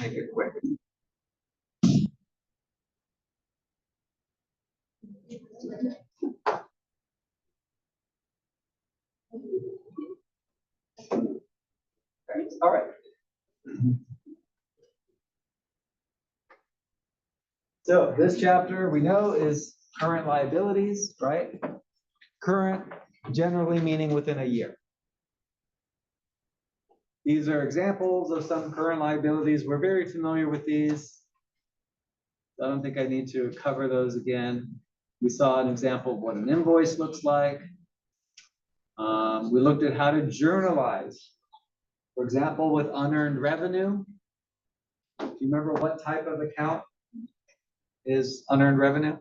make it quick. All right. So this chapter we know is current liabilities, right? Current generally meaning within a year. These are examples of some current liabilities. We're very familiar with these. I don't think I need to cover those again. We saw an example of what an invoice looks like. We looked at how to journalize. For example, with unearned revenue. Do you remember what type of account is unearned revenue?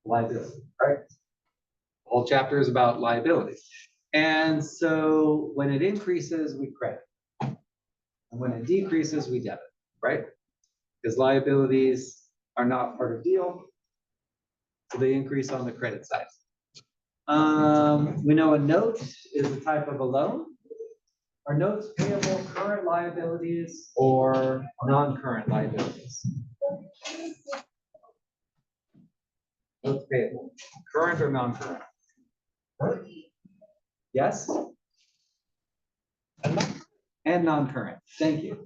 Liability, right? The whole chapter is about liability. And so when it increases, we credit. And when it decreases, we debit, right? Because liabilities are not part of deal. So they increase on the credit side. We know a note is a type of a loan. Are notes payable current liabilities or non-current liabilities? Notes payable, current or non-current? Yes? And non-current, thank you.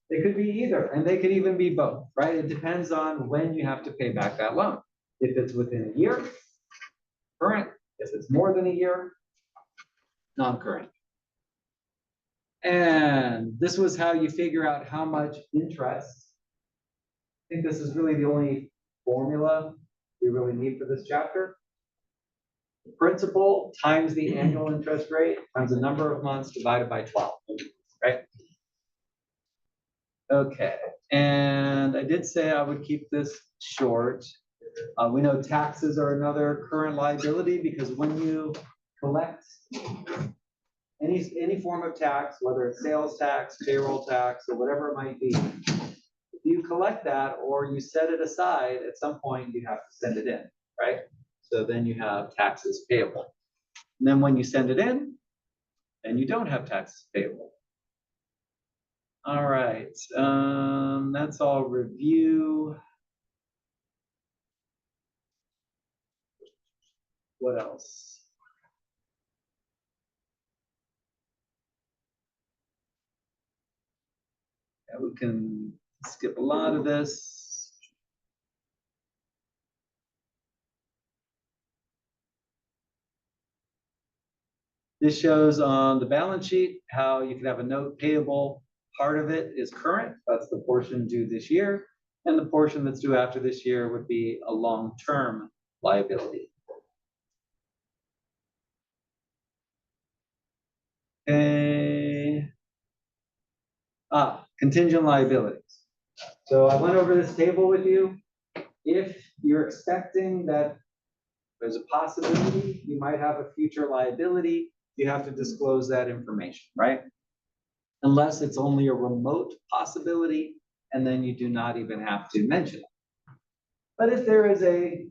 They could be either, and they could even be both, right? It depends on when you have to pay back that loan. If it's within a year, current. If it's more than a year, non-current. And this was how you figure out how much interest. I think this is really the only formula we really need for this chapter. The principal times the annual interest rate times the number of months divided by 12, right? Okay, and I did say I would keep this short. We know taxes are another current liability because when you collect any form of tax, whether it's sales tax, payroll tax, or whatever it might be, if you collect that or you set it aside, at some point you have to send it in, right? So then you have taxes payable. And then when you send it in, then you don't have taxes payable. All right, that's all review. What else? Yeah, we can skip a lot of this. This shows on the balance sheet how you can have a note payable. Part of it is current, that's the portion due this year, and the portion that's due after this year would be a long-term liability. Okay. Contingent liabilities. So I went over this table with you. If you're expecting that there's a possibility you might have a future liability, you have to disclose that information, right? Unless it's only a remote possibility, and then you do not even have to mention it. But if there is a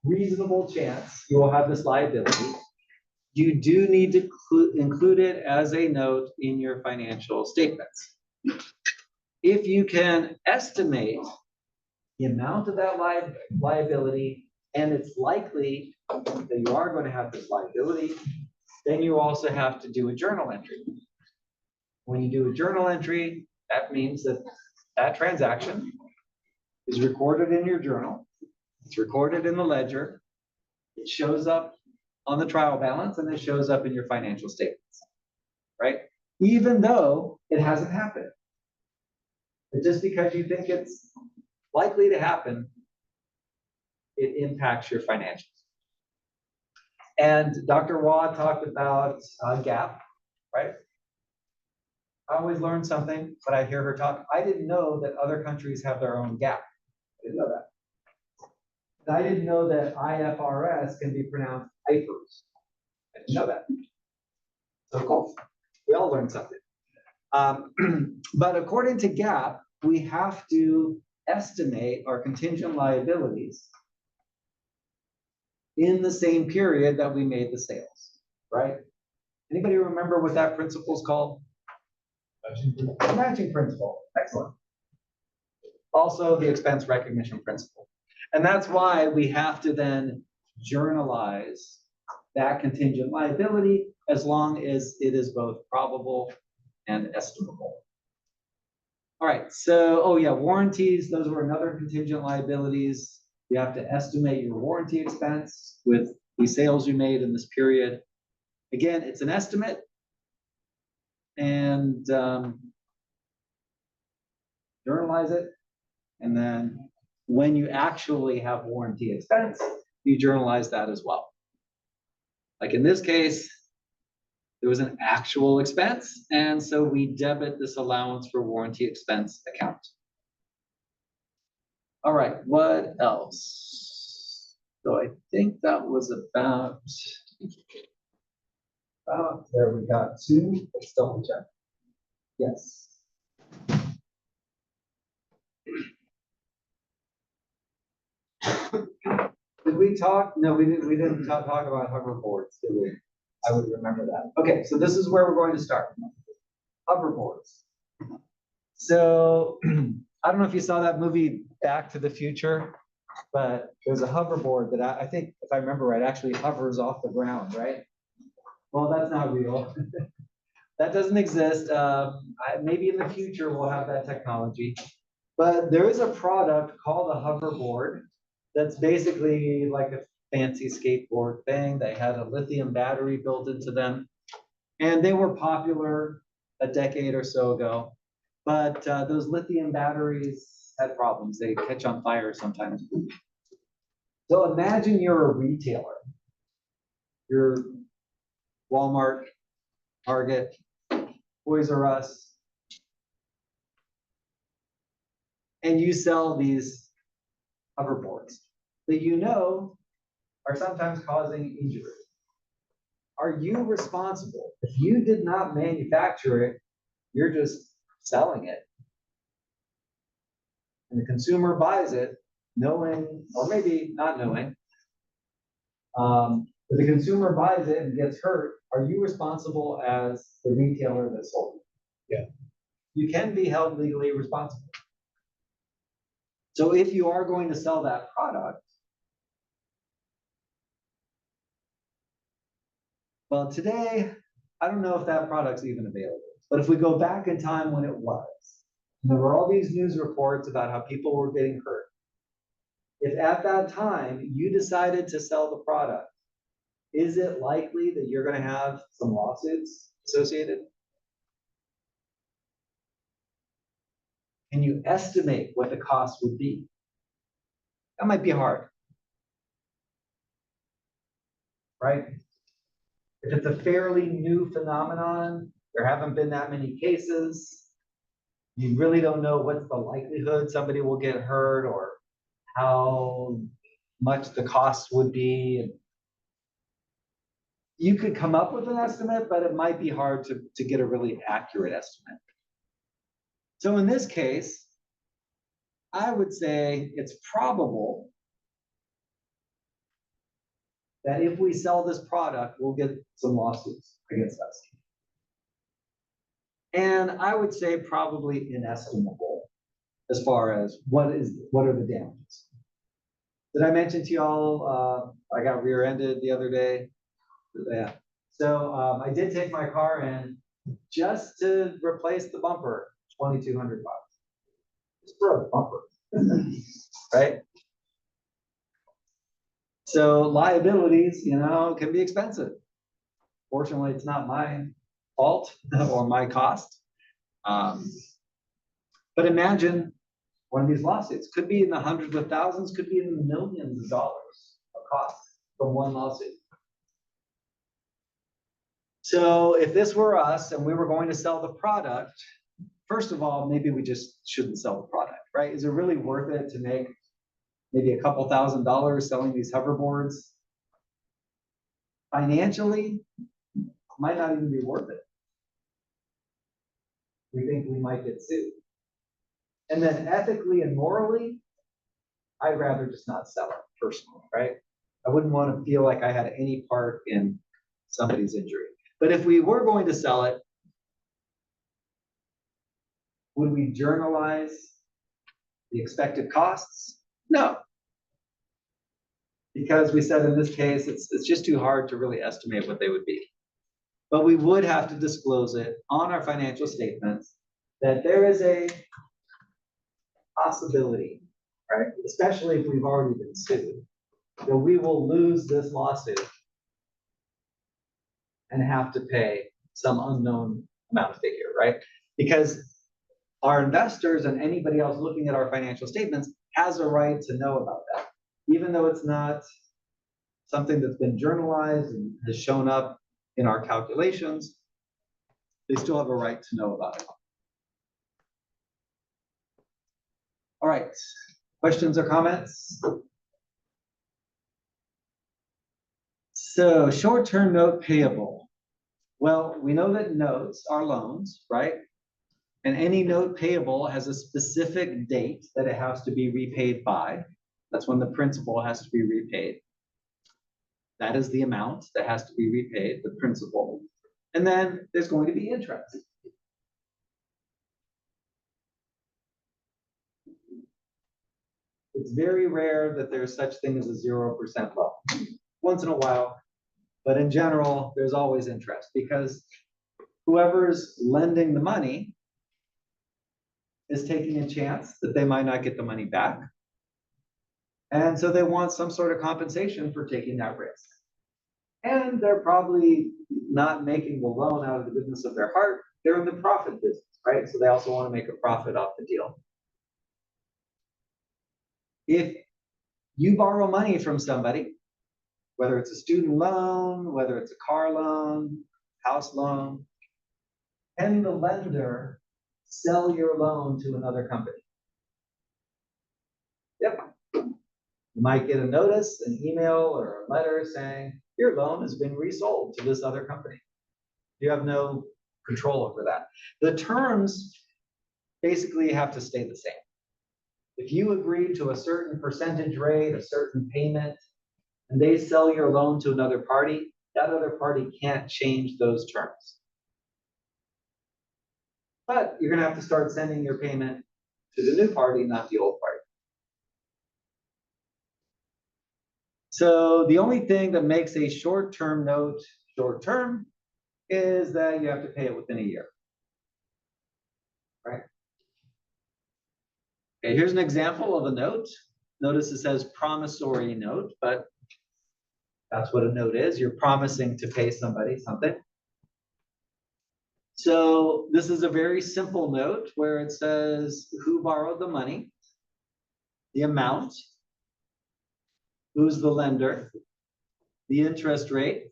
reasonable chance you will have this liability, you do need to include it as a note in your financial statements. If you can estimate the amount of that liability, and it's likely that you are going to have this liability, then you also have to do a journal entry. When you do a journal entry, that means that that transaction is recorded in your journal. It's recorded in the ledger. It shows up on the trial balance, and it shows up in your financial statements, right? Even though it hasn't happened. But just because you think it's likely to happen, it impacts your financials. And Dr. Waugh talked about GAAP, right? I always learn something, but I hear her talk. I didn't know that other countries have their own GAAP. I didn't know that. And I didn't know that IFRS can be pronounced IFRS. I didn't know that. So cool. We all learned something. But according to GAAP, we have to estimate our contingent liabilities in the same period that we made the sales, right? Anybody remember what that principle is called? Matching principle, excellent. Also the expense recognition principle. And that's why we have to then journalize that contingent liability as long as it is both probable and estimable. All right, so, oh yeah, warranties, those were another contingent liabilities. You have to estimate your warranty expense with the sales you made in this period. Again, it's an estimate. And journalize it. And then when you actually have warranty expense, you journalize that as well. Like in this case, there was an actual expense, and so we debit this allowance for warranty expense account. All right, what else? So I think that was about there we got two. Let's double check. Yes. Did we talk? No, we didn't talk about hoverboards, did we? I would remember that. Okay, so this is where we're going to start. Hoverboards. So I don't know if you saw that movie Back to the Future, but there's a hoverboard that I think, if I remember right, actually hovers off the ground, right? Well, that's not real. That doesn't exist. Maybe in the future we'll have that technology. But there is a product called a hoverboard that's basically like a fancy skateboard thing. They had a lithium battery built into them, and they were popular a decade or so ago. But those lithium batteries had problems. They catch on fire sometimes. So imagine you're a retailer. You're Walmart, Target, Toys R Us, and you sell these hoverboards that you know are sometimes causing injury. Are you responsible? If you did not manufacture it, you're just selling it. And the consumer buys it knowing, or maybe not knowing, if the consumer buys it and gets hurt, are you responsible as the retailer that sold it? Yeah. You can be held legally responsible. So if you are going to sell that product, well, today, I don't know if that product's even available. But if we go back in time when it was, and there were all these news reports about how people were getting hurt. If at that time you decided to sell the product, is it likely that you're going to have some lawsuits associated? Can you estimate what the cost would be? That might be hard, right? If it's a fairly new phenomenon, there haven't been that many cases, you really don't know what's the likelihood somebody will get hurt or how much the cost would be. You could come up with an estimate, but it might be hard to get a really accurate estimate. So in this case, I would say it's probable that if we sell this product, we'll get some lawsuits against us. And I would say probably inestimable as far as what are the damages. Did I mention to y'all I got rear-ended the other day? Yeah. So I did take my car in just to replace the bumper, $2,200. Just for a bumper, right? So liabilities, can be expensive. Fortunately, it's not my fault or my cost. But imagine one of these lawsuits could be in the hundreds of thousands, could be in the millions of dollars of cost from one lawsuit. So if this were us and we were going to sell the product, first of all, maybe we just shouldn't sell the product, right? Is it really worth it to make maybe a couple $1,000s selling these hoverboards? Financially, might not even be worth it. We think we might get sued. And then ethically and morally, I'd rather just not sell it personally, right? I wouldn't want to feel like I had any part in somebody's injury. But if we were going to sell it, Would we journalize the expected costs? No. Because we said in this case, it's just too hard to really estimate what they would be. But we would have to disclose it on our financial statements that there is a possibility, right? Especially if we've already been sued, that we will lose this lawsuit and have to pay some unknown amount of figure, right? Because our investors and anybody else looking at our financial statements has a right to know about that. Even though it's not something that's been journalized and has shown up in our calculations, they still have a right to know about it. All right, questions or comments? So short-term note payable. Well, we know that notes are loans, right? And any note payable has a specific date that it has to be repaid by. That's when the principal has to be repaid. That is the amount that has to be repaid, the principal. And then there's going to be interest. It's very rare that there's such thing as a 0% loan. Once in a while, but in general, there's always interest because whoever's lending the money is taking a chance that they might not get the money back. And so they want some sort of compensation for taking that risk. And they're probably not making the loan out of the goodness of their heart. They're in the profit business, right? So they also want to make a profit off the deal. If you borrow money from somebody, whether it's a student loan, whether it's a car loan, house loan, can the lender sell your loan to another company? Yep. You might get a notice, an email, or a letter saying, your loan has been resold to this other company. You have no control over that. The terms basically have to stay the same. If you agree to a certain percentage rate, a certain payment, and they sell your loan to another party, that other party can't change those terms. But you're going to have to start sending your payment to the new party, not the old party. So the only thing that makes a short-term note short-term is that you have to pay it within a year, right? Okay, here's an example of a note. Notice it says promissory note, but that's what a note is. You're promising to pay somebody something. So this is a very simple note where it says who borrowed the money, the amount, who's the lender, the interest rate,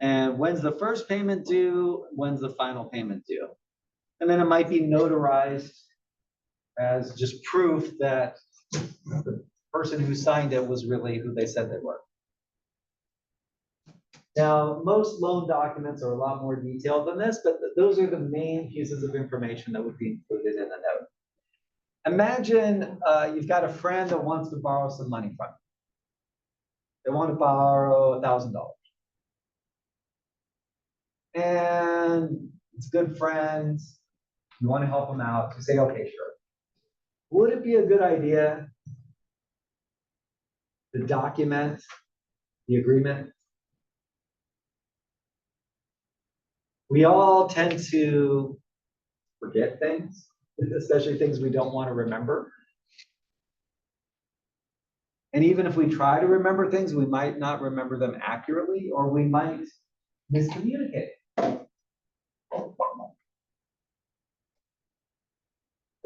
and when's the first payment due, when's the final payment due. And then it might be notarized as just proof that the person who signed it was really who they said they were. Now, most loan documents are a lot more detailed than this, but those are the main pieces of information that would be included in the note. Imagine you've got a friend that wants to borrow some money from you. They want to borrow $1,000. And it's good friends. You want to help them out. You say, okay, sure. Would it be a good idea to document the agreement? We all tend to forget things, especially things we don't want to remember. And even if we try to remember things, we might not remember them accurately, or we might miscommunicate.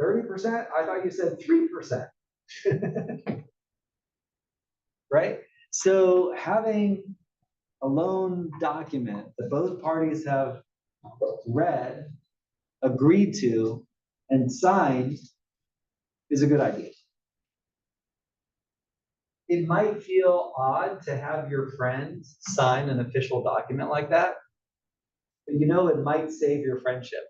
30%? I thought you said 3%. Right? So having a loan document that both parties have read, agreed to, and signed is a good idea. It might feel odd to have your friends sign an official document like that, but you know it might save your friendship.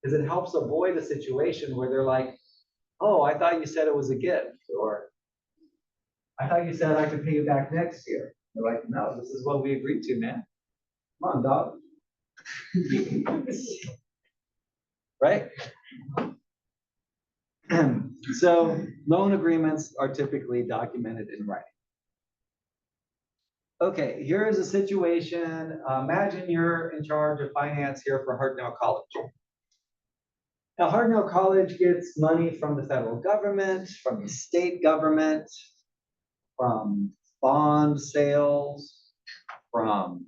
Because it helps avoid a situation where they're like, oh, I thought you said it was a gift, or I thought you said I could pay you back next year. They're like, no, this is what we agreed to, man. Come on, dog. right? So loan agreements are typically documented in writing. Okay, here is a situation. Imagine you're in charge of finance here for Hartnell College. Now, Hartnell College gets money from the federal government, from the state government, from bond sales, from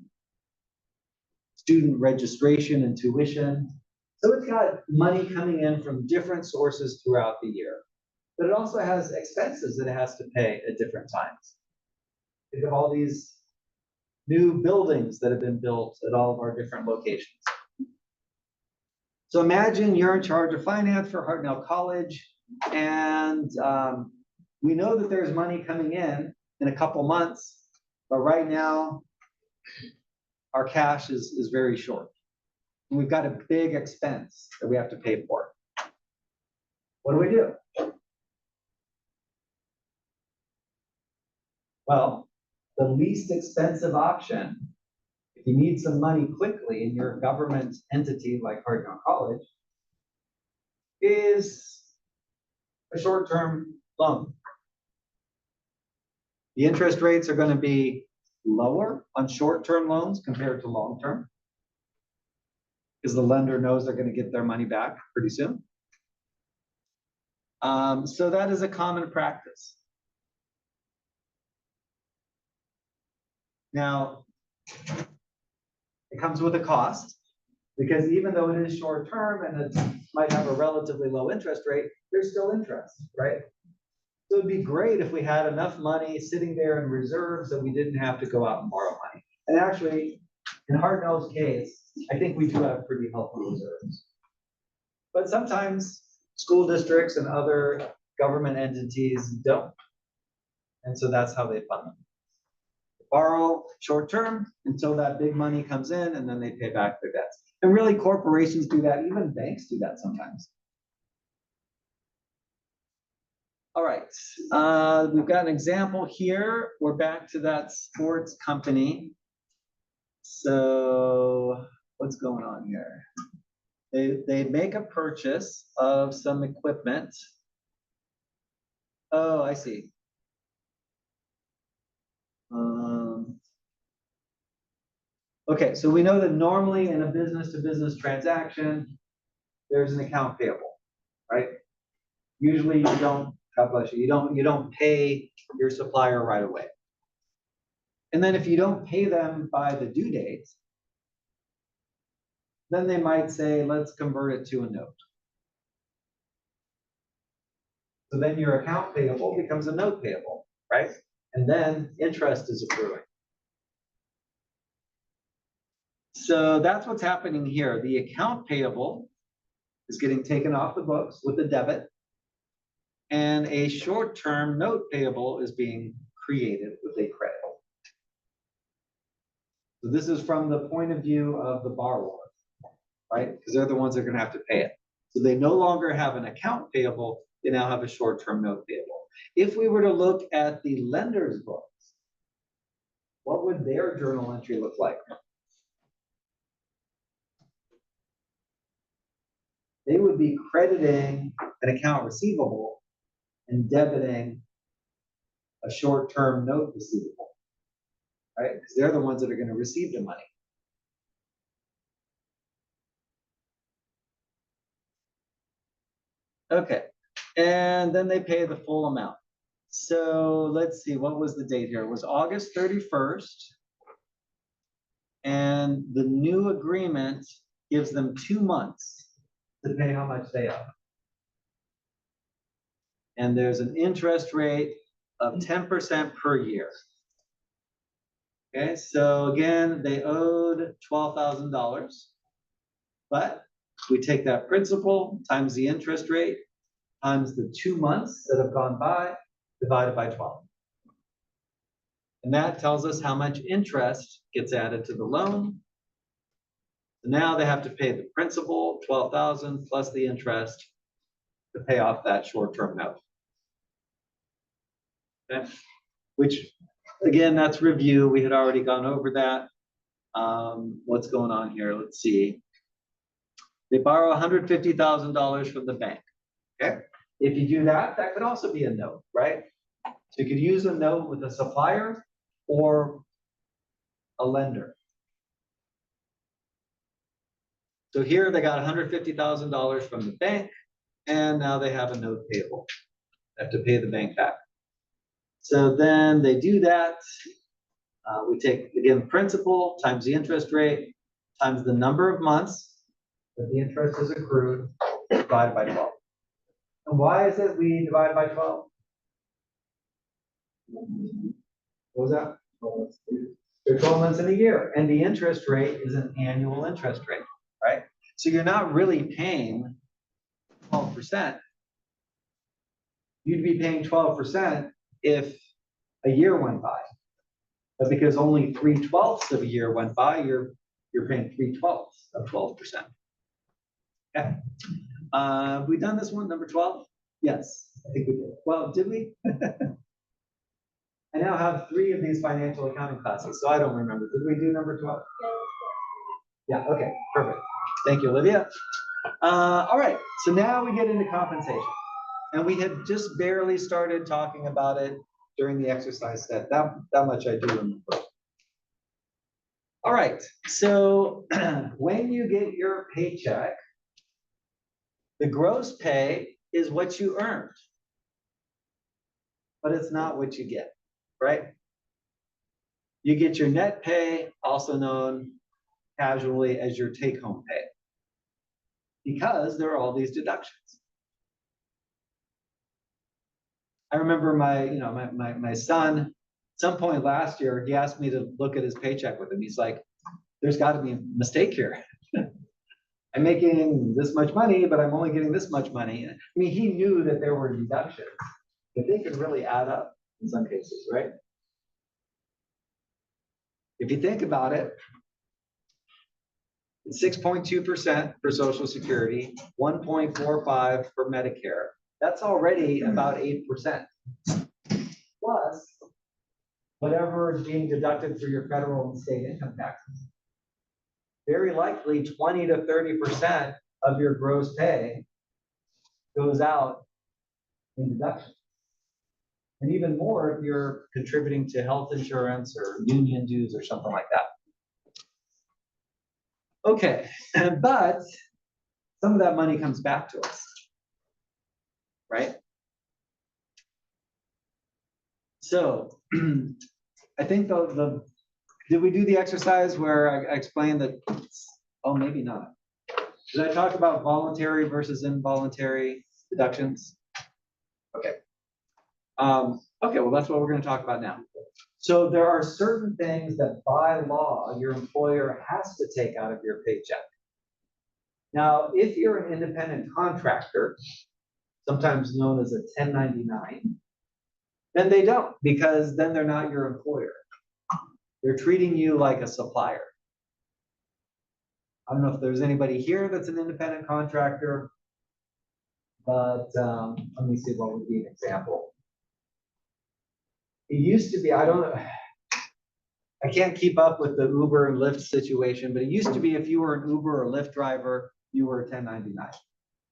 student registration and tuition. So it's got money coming in from different sources throughout the year. But it also has expenses that it has to pay at different times. Think of all these new buildings that have been built at all of our different locations. So imagine you're in charge of finance for Hartnell College, and we know that there's money coming in a couple months, but right now our cash is very short. And we've got a big expense that we have to pay for. What do we do? Well, the least expensive option, if you need some money quickly in your government entity like Hartnell College, is a short-term loan. The interest rates are going to be lower on short-term loans compared to long-term, because the lender knows they're going to get their money back pretty soon. So that is a common practice. Now, it comes with a cost, because even though it is short term and it might have a relatively low interest rate, there's still interest, right? So it'd be great if we had enough money sitting there in reserves that we didn't have to go out and borrow money. And actually, in Hartnell's case, I think we do have pretty healthy reserves. But sometimes school districts and other government entities don't. And so that's how they fund them. Borrow short term until that big money comes in, and then they pay back their debts. And really, corporations do that, even banks do that sometimes. All right, we've got an example here. We're back to that sports company. So what's going on here? They make a purchase of some equipment. Oh, I see. Okay, so we know that normally in a business-to-business transaction, there's an account payable, right? Usually you don't, God bless you, you don't pay your supplier right away. And then if you don't pay them by the due date, then they might say, let's convert it to a note. So then your account payable becomes a note payable, right? And then interest is accruing. So that's what's happening here. The account payable is getting taken off the books with a debit, and a short-term note payable is being created with a credit. So this is from the point of view of the borrower, right? Because they're the ones that are going to have to pay it. So they no longer have an account payable, they now have a short-term note payable. If we were to look at the lender's books, what would their journal entry look like? They would be crediting an account receivable and debiting a short-term note receivable, right? Because they're the ones that are going to receive the money. Okay, and then they pay the full amount. So let's see, what was the date here? It was August 31st. And the new agreement gives them 2 months to pay how much they owe. And there's an interest rate of 10% per year. Okay, so again, they owed $12,000, but we take that principal times the interest rate times the 2 months that have gone by, divided by 12. And that tells us how much interest gets added to the loan. So now they have to pay the principal, 12,000 plus the interest to pay off that short-term note. Okay, which again, that's review. We had already gone over that. What's going on here? Let's see. They borrow $150,000 from the bank, okay? If you do that, that could also be a note, right? So you could use a note with a supplier or a lender. So here they got $150,000 from the bank, and now they have a note payable. They have to pay the bank back. So then they do that. We take, again, principal times the interest rate times the number of months that the interest is accrued, divided by 12. And why is it we divide by 12? What was that? There are 12 months in a year, and the interest rate is an annual interest rate, right? So you're not really paying 12%. You'd be paying 12% if a year went by. But because only 3/12 of a year went by, you're paying 3/12 of 12%. Okay. Have we done this one, number 12? Yes, I think we did. Well, did we? I now have 3 of these financial accounting classes, so I don't remember. Did we do number 12? Yeah, okay, perfect. Thank you, Olivia. All right, so now we get into compensation. And we had just barely started talking about it during the exercise set. That much I do remember. All right, so when you get your paycheck, the gross pay is what you earned, but it's not what you get, right? You get your net pay, also known casually as your take-home pay, because there are all these deductions. I remember my son, at some point last year, he asked me to look at his paycheck with him. He's like, there's got to be a mistake here. I'm making this much money, but I'm only getting this much money. I mean, he knew that there were deductions, but they could really add up in some cases, right? If you think about it, 6.2% for Social Security, 1.45% for Medicare. That's already about 8%. Plus, whatever is being deducted for your federal and state income taxes. Very likely 20 to 30% of your gross pay goes out in deductions. And even more if you're contributing to health insurance or union dues or something like that. Okay, but some of that money comes back to us, right? So I think did we do the exercise where I explained that, oh, maybe not. Did I talk about voluntary versus involuntary deductions? Okay. Okay, well, that's what we're going to talk about now. So there are certain things that by law, your employer has to take out of your paycheck. Now, if you're an independent contractor, sometimes known as a 1099, then they don't, because then they're not your employer. They're treating you like a supplier. I don't know if there's anybody here that's an independent contractor, but let me see what would be an example. It used to be, I can't keep up with the Uber and Lyft situation, but it used to be if you were an Uber or Lyft driver, you were a 1099.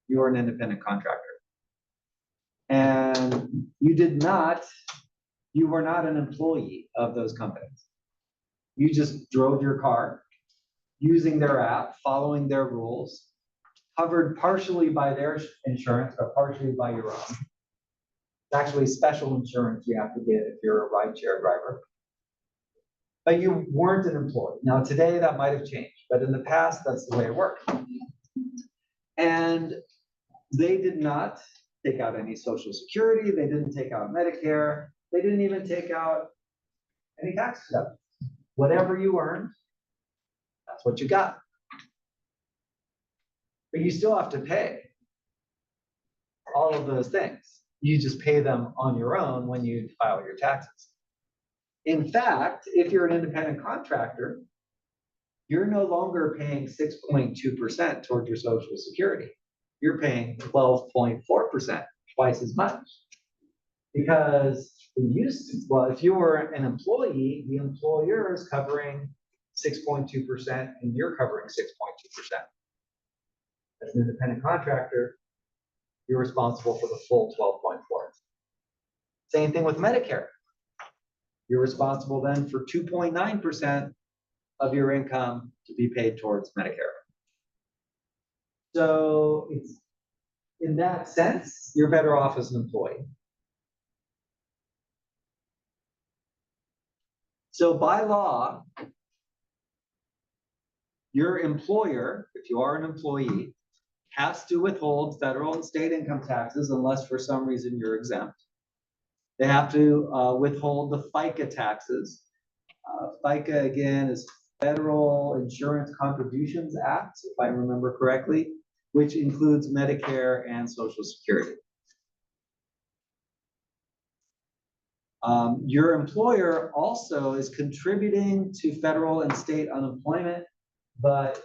You were an independent contractor. And you were not an employee of those companies. You just drove your car using their app, following their rules, covered partially by their insurance, but partially by your own. It's actually special insurance you have to get if you're a rideshare driver. But you weren't an employee. Now, today that might have changed, but in the past, that's the way it worked. And they did not take out any Social Security. They didn't take out Medicare. They didn't even take out any tax deductions. Whatever you earned, that's what you got. But you still have to pay all of those things. You just pay them on your own when you file your taxes. In fact, if you're an independent contractor, you're no longer paying 6.2% towards your Social Security. You're paying 12.4%, twice as much. Because if you were an employee, the employer is covering 6.2% and you're covering 6.2%. As an independent contractor, you're responsible for the full 12.4. Same thing with Medicare. You're responsible then for 2.9% of your income to be paid towards Medicare. So it's, in that sense, you're better off as an employee. So by law, your employer, if you are an employee, has to withhold federal and state income taxes unless for some reason you're exempt. They have to withhold the FICA taxes. FICA, again, is Federal Insurance Contributions Act, if I remember correctly, which includes Medicare and Social Security. Your employer also is contributing to federal and state unemployment, but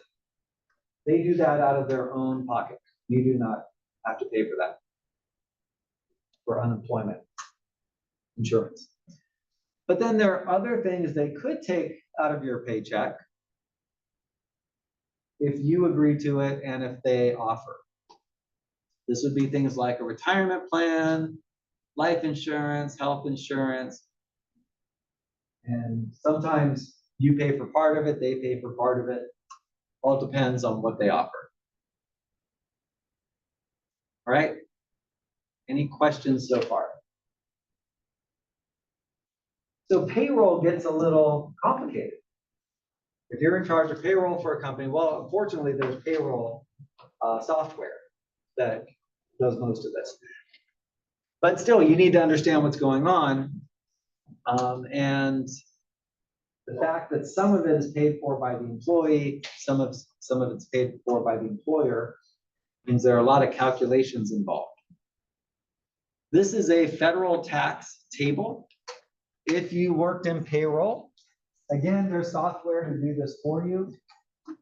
they do that out of their own pocket. You do not have to pay for that, for unemployment insurance. But then there are other things they could take out of your paycheck if you agree to it and if they offer. This would be things like a retirement plan, life insurance, health insurance. And sometimes you pay for part of it, they pay for part of it. All depends on what they offer. All right? Any questions so far? So payroll gets a little complicated. If you're in charge of payroll for a company, well, unfortunately, there's payroll software that does most of this. But still, you need to understand what's going on. And the fact that some of it is paid for by the employee, some of it's paid for by the employer, means there are a lot of calculations involved. This is a federal tax table. If you worked in payroll, again, there's software to do this for you.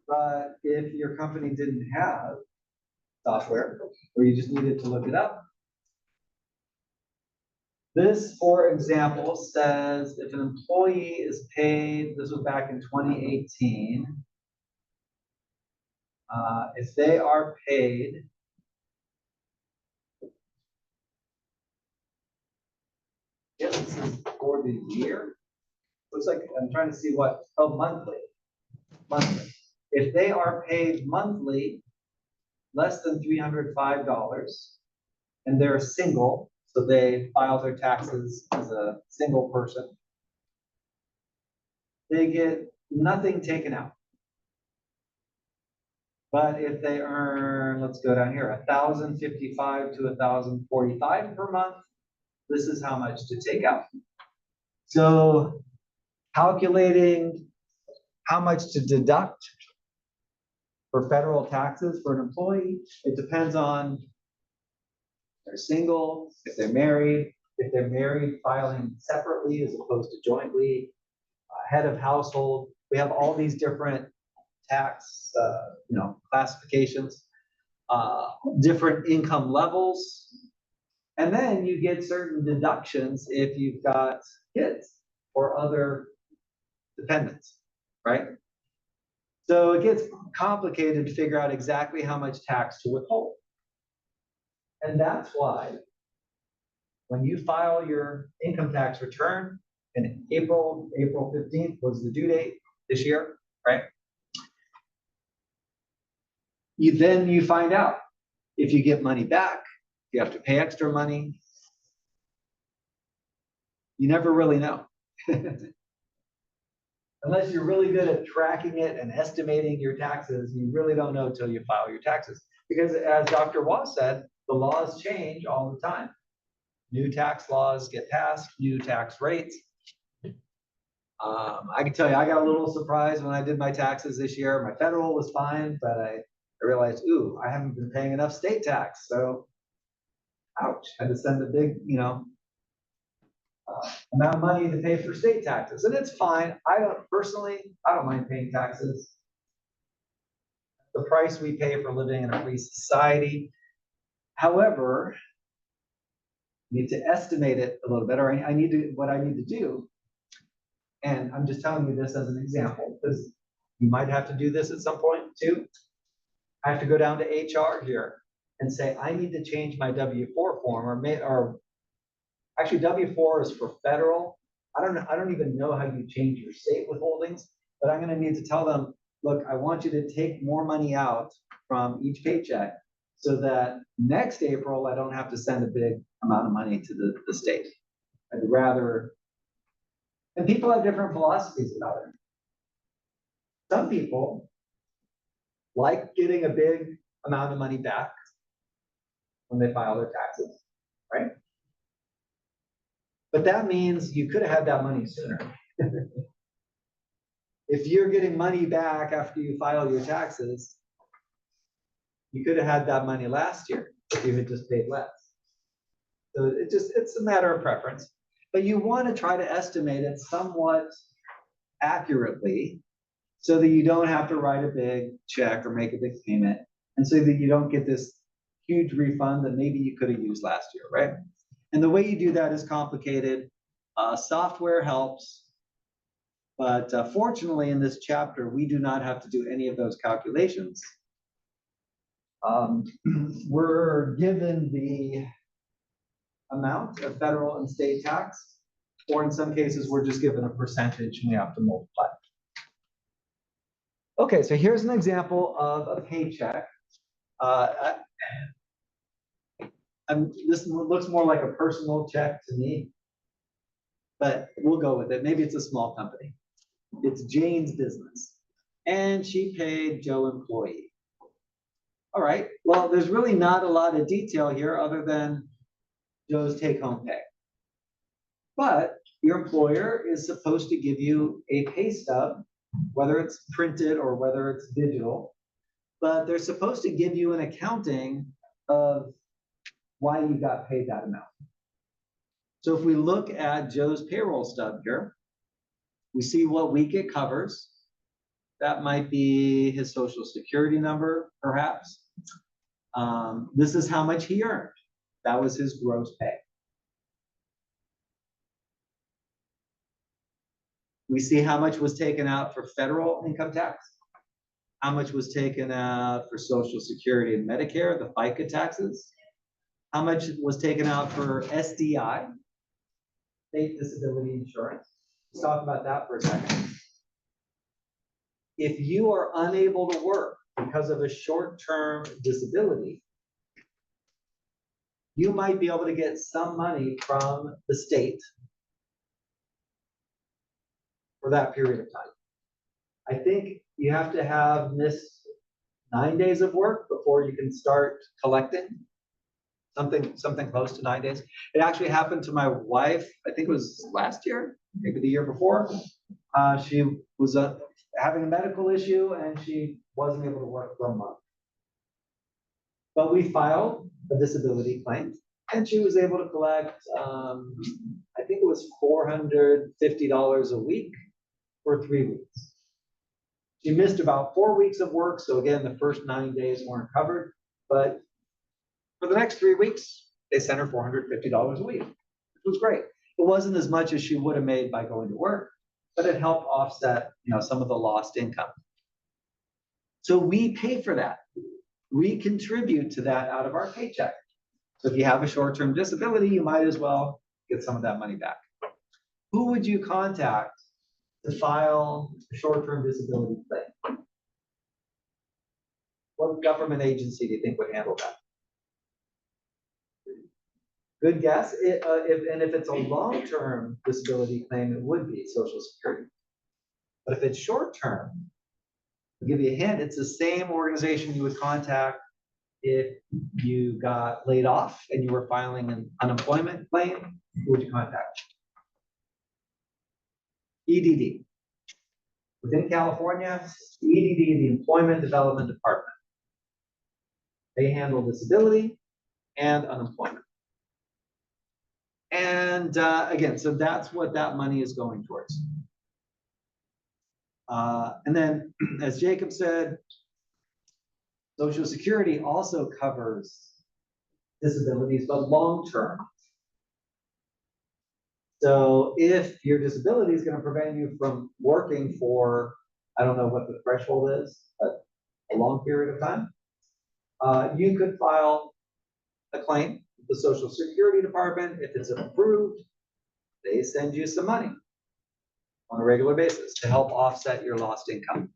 But if your company didn't have software, or you just needed to look it up, this, for example, says if an employee is paid, this was back in 2018, if they are paid yes, this is for the year. Looks like I'm trying to see what, oh, monthly. Monthly. If they are paid monthly, less than $305, and they're single, so they file their taxes as a single person, they get nothing taken out. But if they earn, let's go down here, 1,055 to 1,045 per month, this is how much to take out. So calculating how much to deduct for federal taxes for an employee, it depends on if they're single, if they're married, filing separately as opposed to jointly, head of household. We have all these different tax classifications, different income levels. And then you get certain deductions if you've got kids or other dependents, right? So it gets complicated to figure out exactly how much tax to withhold. And that's why when you file your income tax return in April 15th was the due date this year, right? You find out if you get money back, you have to pay extra money. You never really know. Unless you're really good at tracking it and estimating your taxes, you really don't know until you file your taxes. Because as Dr. Waugh said, the laws change all the time. New tax laws get passed, new tax rates. I can tell you, I got a little surprised when I did my taxes this year. My federal was fine, but I realized, ooh, I haven't been paying enough state tax. So, ouch, I had to send a big, amount of money to pay for state taxes. And it's fine. I don't mind paying taxes. The price we pay for living in a free society. However, I need to estimate it a little better. What I need to do, and I'm just telling you this as an example, because you might have to do this at some point too. I have to go down to HR here and say, I need to change my W-4 form, or actually W-4 is for federal. I don't even know how you change your state withholdings, but I'm gonna need to tell them, look, I want you to take more money out from each paycheck so that next April, I don't have to send a big amount of money to the state. I'd rather, and people have different philosophies about it. Some people like getting a big amount of money back when they file their taxes, right? But that means you could have had that money sooner. If you're getting money back after you file your taxes, you could have had that money last year if you had just paid less. So it's a matter of preference, but you want to try to estimate it somewhat accurately so that you don't have to write a big check or make a big payment, and so that you don't get this huge refund that maybe you could have used last year, right? And the way you do that is complicated. Software helps, but fortunately in this chapter, we do not have to do any of those calculations. We're given the amount of federal and state tax, or in some cases, we're just given a percentage and we have to multiply. Okay, so here's an example of a paycheck. This looks more like a personal check to me, but we'll go with it. Maybe it's a small company. It's Jane's business, and she paid Joe employee. All right, well, there's really not a lot of detail here other than Joe's take-home pay. But your employer is supposed to give you a pay stub, whether it's printed or whether it's digital, but they're supposed to give you an accounting of why you got paid that amount. So if we look at Joe's payroll stub here, we see what week it covers. That might be his social security number, perhaps. This is how much he earned. That was his gross pay. We see how much was taken out for federal income tax, how much was taken out for Social Security and Medicare, the FICA taxes, how much was taken out for SDI, state disability insurance. Let's talk about that for a second. If you are unable to work because of a short-term disability, you might be able to get some money from the state for that period of time. I think you have to have missed 9 days of work before you can start collecting something close to 9 days. It actually happened to my wife, I think it was last year, maybe the year before. She was having a medical issue and she wasn't able to work for a month. But we filed a disability claim and she was able to collect, I think it was $450 a week for 3 weeks. She missed about 4 weeks of work, so again, the first 9 days weren't covered, but for the next 3 weeks, they sent her $450 a week, which was great. It wasn't as much as she would have made by going to work, but it helped offset, some of the lost income. So we pay for that. We contribute to that out of our paycheck. So if you have a short-term disability, you might as well get some of that money back. Who would you contact to file a short-term disability claim? What government agency do you think would handle that? Good guess. If it's a long-term disability claim, it would be Social Security. But if it's short-term, I'll give you a hint, it's the same organization you would contact if you got laid off and you were filing an unemployment claim. Who would you contact? EDD. Within California, EDD, the Employment Development Department. They handle disability and unemployment. And again, so that's what that money is going towards. And then, as Jacob said, Social Security also covers disabilities, but long-term. So if your disability is going to prevent you from working for, I don't know what the threshold is, but a long period of time, You could file a claim with the Social Security Department. If it's approved, they send you some money on a regular basis to help offset your lost income.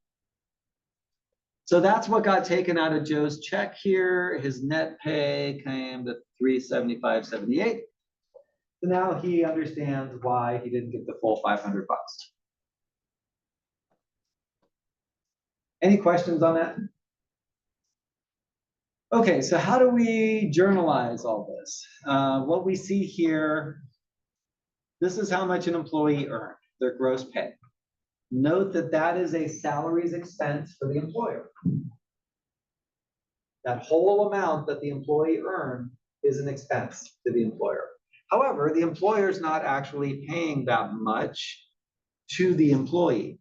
So that's what got taken out of Joe's check here. His net pay came to $375.78. So now he understands why he didn't get the full 500 bucks. Any questions on that? Okay, so how do we journalize all this? What we see here, this is how much an employee earned, their gross pay. Note that that is a salaries expense for the employer. That whole amount that the employee earned is an expense to the employer. However, the employer is not actually paying that much to the employee.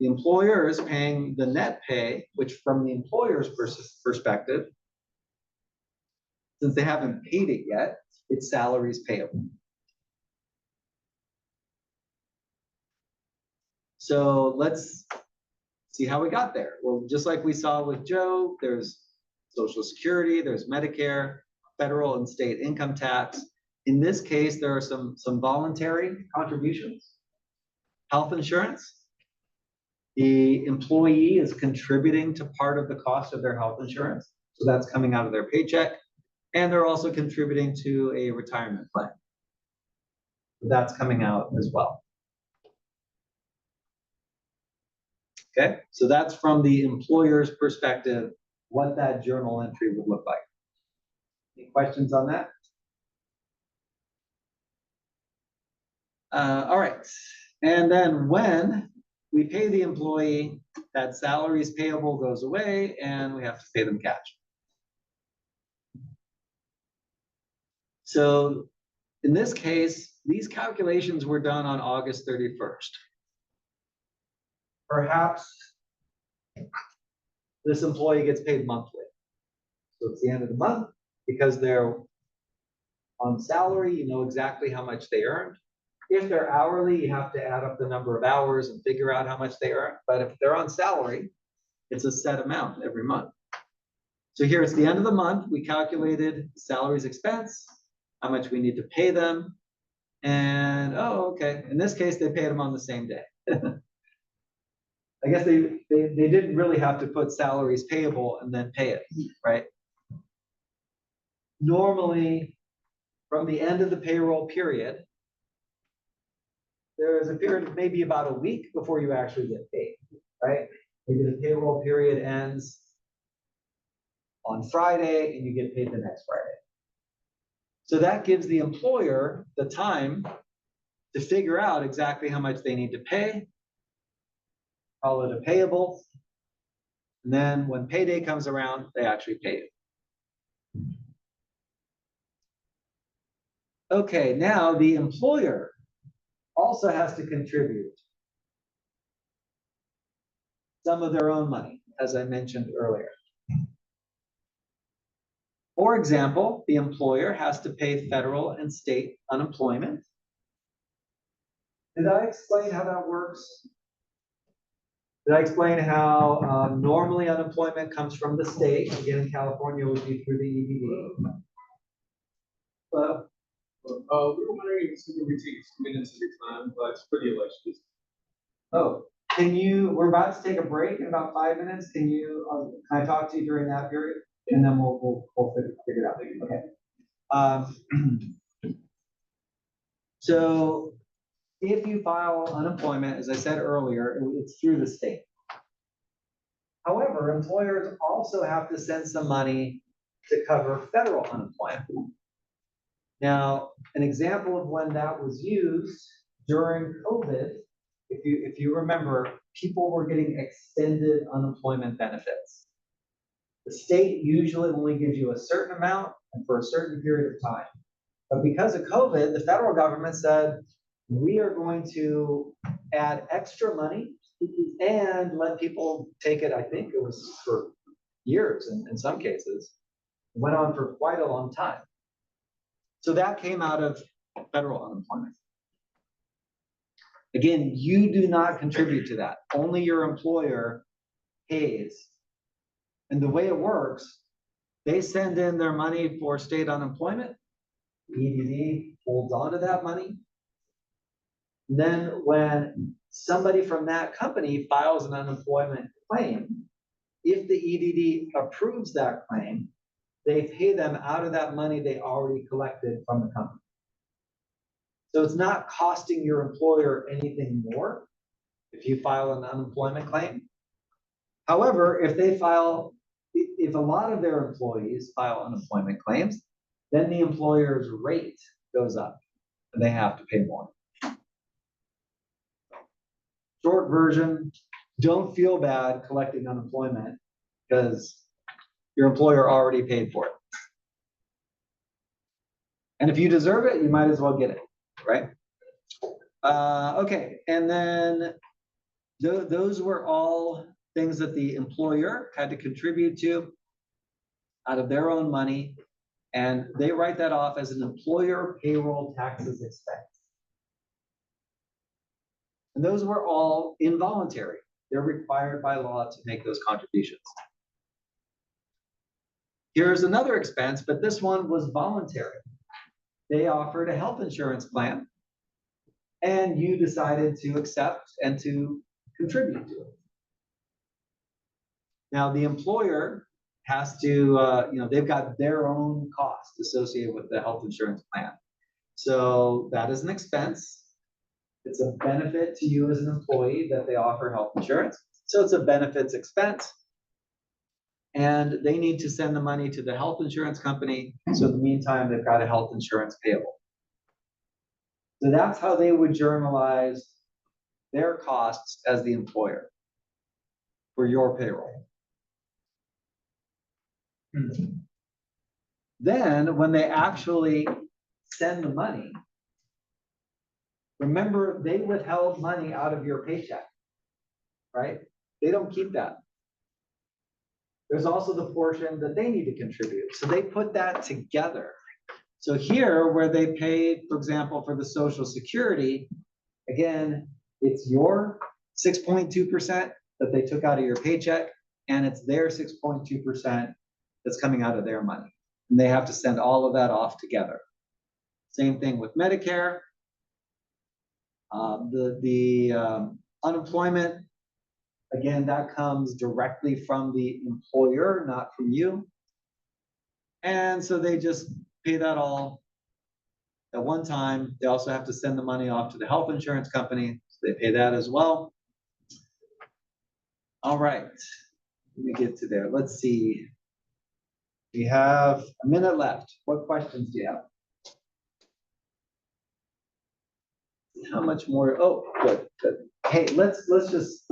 The employer is paying the net pay, which from the employer's perspective, since they haven't paid it yet, it's salaries payable. So let's see how we got there. Well, just like we saw with Joe, there's Social Security, there's Medicare, federal and state income tax. In this case, there are some voluntary contributions. Health insurance. The employee is contributing to part of the cost of their health insurance. So that's coming out of their paycheck. And they're also contributing to a retirement plan. That's coming out as well. Okay, so that's from the employer's perspective, what that journal entry would look like. Any questions on that? All right, and then when we pay the employee, that salaries payable goes away and we have to pay them cash. So in this case, these calculations were done on August 31st. Perhaps this employee gets paid monthly. So it's the end of the month, because they're on salary, you know exactly how much they earned. If they're hourly, you have to add up the number of hours and figure out how much they earn. But if they're on salary, it's a set amount every month. So here it's the end of the month. We calculated salaries expense, how much we need to pay them. And, oh, okay. In this case, they paid them on the same day. I guess they didn't really have to put salaries payable and then pay it, right? Normally, from the end of the payroll period, there is a period of maybe about a week before you actually get paid, right? Maybe the payroll period ends on Friday and you get paid the next Friday. So that gives the employer the time to figure out exactly how much they need to pay, call it a payable, and then when payday comes around, they actually pay you. Okay, now the employer also has to contribute some of their own money, as I mentioned earlier. For example, the employer has to pay federal and state unemployment. Did I explain how that works? Did I explain how normally unemployment comes from the state? Again, in California, it would be through the EBD. We were wondering if we could take 2 minutes of your time, but it's pretty illustrious. Oh, we're about to take a break in about 5 minutes. Can I talk to you during that period? And then we'll figure it out. Okay. So if you file unemployment, as I said earlier, it's through the state. However, employers also have to send some money to cover federal unemployment. Now, an example of when that was used during COVID, if you remember, people were getting extended unemployment benefits. The state usually only gives you a certain amount and for a certain period of time. But because of COVID, the federal government said, we are going to add extra money and let people take it. I think it was for years in some cases. It went on for quite a long time. So that came out of federal unemployment. Again, you do not contribute to that. Only your employer pays And the way it works, they send in their money for state unemployment. EDD holds onto that money. Then when somebody from that company files an unemployment claim, if the EDD approves that claim, they pay them out of that money they already collected from the company. So it's not costing your employer anything more if you file an unemployment claim. However, if a lot of their employees file unemployment claims, then the employer's rate goes up and they have to pay more. Short version, don't feel bad collecting unemployment because your employer already paid for it. And if you deserve it, you might as well get it, right? Okay, and then those were all things that the employer had to contribute to out of their own money, and they write that off as an employer payroll taxes expense. And those were all involuntary. They're required by law to make those contributions. Here's another expense, but this one was voluntary. They offered a health insurance plan, and you decided to accept and to contribute to it. Now, the employer has to, they've got their own costs associated with the health insurance plan. So that is an expense. It's a benefit to you as an employee that they offer health insurance. So it's a benefits expense. And they need to send the money to the health insurance company. So in the meantime, they've got a health insurance payable. So that's how they would journalize their costs as the employer for your payroll. Then when they actually send the money, remember they withheld money out of your paycheck, right? They don't keep that. There's also the portion that they need to contribute. So they put that together. So here where they paid, for example, for the Social Security, again, it's your 6.2% that they took out of your paycheck, and it's their 6.2% that's coming out of their money. And they have to send all of that off together. Same thing with Medicare. Unemployment, again, that comes directly from the employer, not from you. And so they just pay that all at one time. They also have to send the money off to the health insurance company. So they pay that as well. All right, let me get to there. Let's see. We have a minute left. What questions do you have? How much more? Oh, good, good. Hey, let's just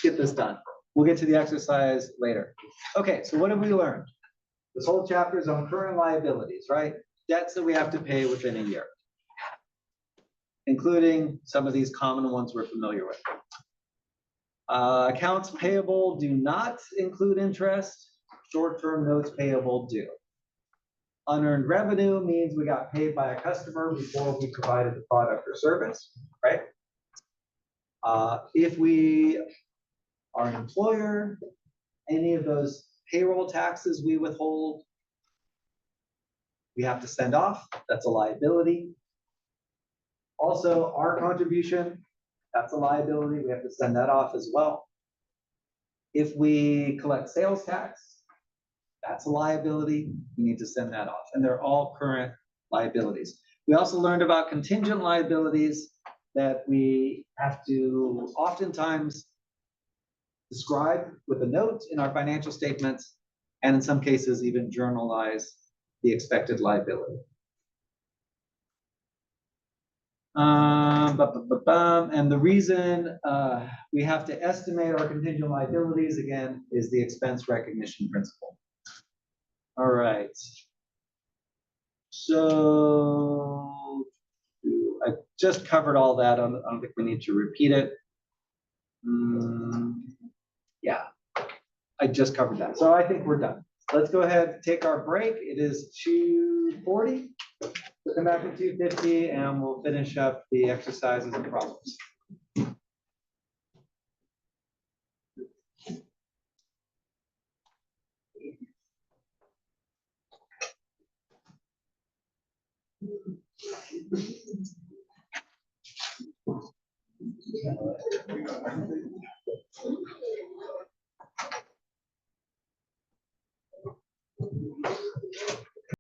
get this done. We'll get to the exercise later. Okay, so what have we learned? This whole chapter is on current liabilities, right? Debts that we have to pay within a year, including some of these common ones we're familiar with. Accounts payable do not include interest. Short-term notes payable do. Unearned revenue means we got paid by a customer before we provided the product or service, right? If we are an employer, any of those payroll taxes we withhold, we have to send off. That's a liability. Also, our contribution, that's a liability. We have to send that off as well. If we collect sales tax, that's a liability. We need to send that off. And they're all current liabilities. We also learned about contingent liabilities that we have to oftentimes describe with a note in our financial statements, and in some cases even journalize the expected liability. And the reason we have to estimate our contingent liabilities, again, is the expense recognition principle. All right. So I just covered all that. I don't think we need to repeat it. Yeah, I just covered that. So I think we're done. Let's go ahead and take our break. It is 2:40. We'll come back at 2:50 and we'll finish up the exercises and problems.